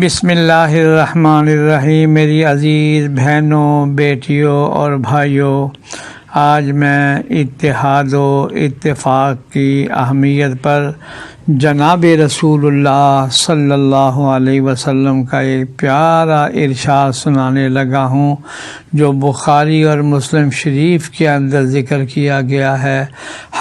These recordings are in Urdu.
بسم اللہ الرحمن الرحیم۔ میری عزیز بہنوں، بیٹیوں اور بھائیوں، آج میں اتحاد و اتفاق کی اہمیت پر جناب رسول اللہ صلی اللہ علیہ وسلم کا ایک پیارا ارشاد سنانے لگا ہوں جو بخاری اور مسلم شریف کے اندر ذکر کیا گیا ہے۔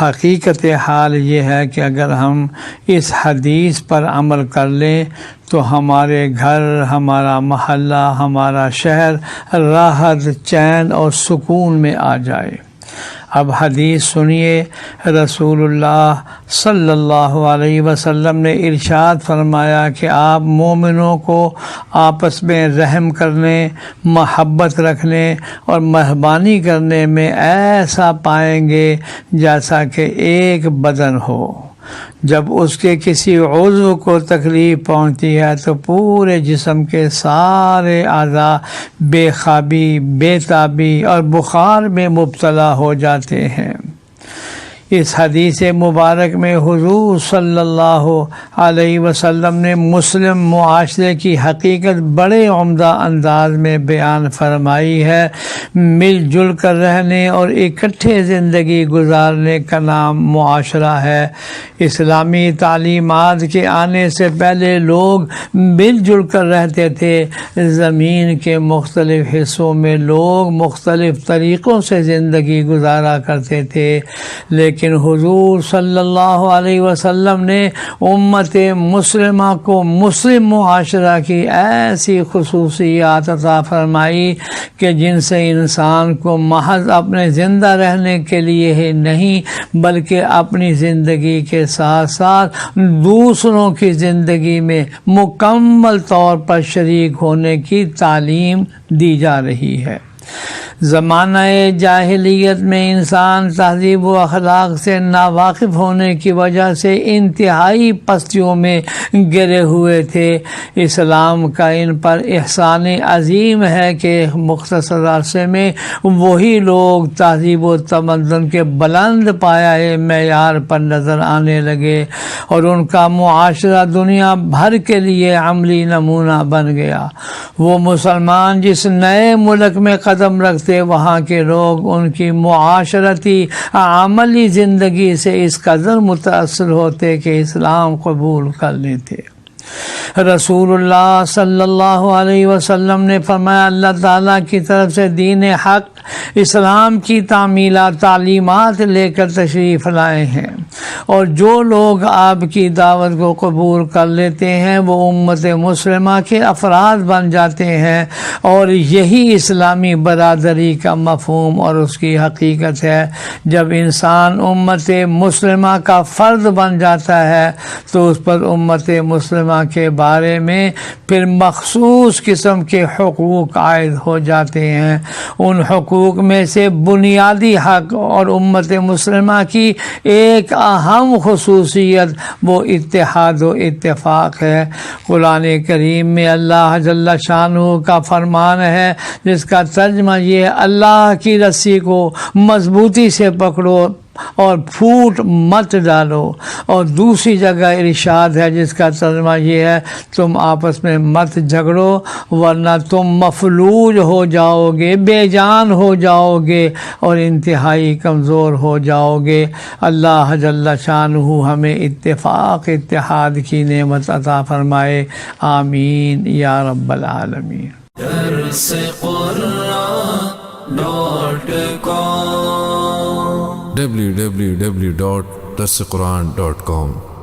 حقیقت حال یہ ہے کہ اگر ہم اس حدیث پر عمل کر لیں تو ہمارے گھر، ہمارا محلہ، ہمارا شہر راحت، چین اور سکون میں آ جائے۔ اب حدیث سنیے۔ رسول اللہ صلی اللہ علیہ وسلم نے ارشاد فرمایا کہ آپ مومنوں کو آپس میں رحم کرنے، محبت رکھنے اور مہربانی کرنے میں ایسا پائیں گے جیسا کہ ایک بدن ہو۔ جب اس کے کسی عضو کو تکلیف پہنچتی ہے تو پورے جسم کے سارے اعضاء بے خوابی، بے تابی اور بخار میں مبتلا ہو جاتے ہیں۔ اس حدیث مبارک میں حضور صلی اللہ علیہ وسلم نے مسلم معاشرے کی حقیقت بڑے عمدہ انداز میں بیان فرمائی ہے۔ مل جل کر رہنے اور اکٹھے زندگی گزارنے کا نام معاشرہ ہے۔ اسلامی تعلیمات کے آنے سے پہلے لوگ مل جل کر رہتے تھے۔ زمین کے مختلف حصوں میں لوگ مختلف طریقوں سے زندگی گزارا کرتے تھے، لیکن حضور صلی اللہ علیہ وسلم نے امت مسلمہ کو مسلم معاشرہ کی ایسی خصوصیات عطا فرمائی کہ جن سے انسان کو محض اپنے زندہ رہنے کے لیے ہی نہیں بلکہ اپنی زندگی کے ساتھ ساتھ دوسروں کی زندگی میں مکمل طور پر شریک ہونے کی تعلیم دی جا رہی ہے۔ زمانہ جاہلیت میں انسان تہذیب و اخلاق سے ناواقف ہونے کی وجہ سے انتہائی پستیوں میں گرے ہوئے تھے۔ اسلام کا ان پر احسان عظیم ہے کہ مختصر عرصے میں وہی لوگ تہذیب و تمدن کے بلند پایہ معیار پر نظر آنے لگے اور ان کا معاشرہ دنیا بھر کے لیے عملی نمونہ بن گیا۔ وہ مسلمان جس نئے ملک میں قدم رکھتے وہاں کے لوگ ان کی معاشرتی عملی زندگی سے اس قدر متاثر ہوتے کہ اسلام قبول کر لیتے۔ رسول اللہ صلی اللہ علیہ وسلم نے فرمایا، اللہ تعالیٰ کی طرف سے دین حق اسلام کی تعلیمات لے کر تشریف لائے ہیں، اور جو لوگ آپ کی دعوت کو قبول کر لیتے ہیں وہ امت مسلمہ کے افراد بن جاتے ہیں، اور یہی اسلامی برادری کا مفہوم اور اس کی حقیقت ہے۔ جب انسان امت مسلمہ کا فرد بن جاتا ہے تو اس پر امت مسلمہ کے بارے میں پھر مخصوص قسم کے حقوق عائد ہو جاتے ہیں۔ ان حقوق میں سے بنیادی حق اور امت مسلمہ کی ایک اہم خصوصیت وہ اتحاد و اتفاق ہے۔ قرآن کریم میں اللہ جل شانہ کا فرمان ہے جس کا ترجمہ یہ ہے، اللہ کی رسی کو مضبوطی سے پکڑو اور پھوٹ مت ڈالو، اور دوسری جگہ ارشاد ہے جس کا ترجمہ یہ ہے، تم آپس میں مت جھگڑو ورنہ تم مفلوج ہو جاؤ گے، بے جان ہو جاؤ گے اور انتہائی کمزور ہو جاؤ گے۔ اللہ جل شانہ ہمیں اتفاق اتحاد کی نعمت عطا فرمائے، آمین یا رب العالمین۔ www.darsequran.com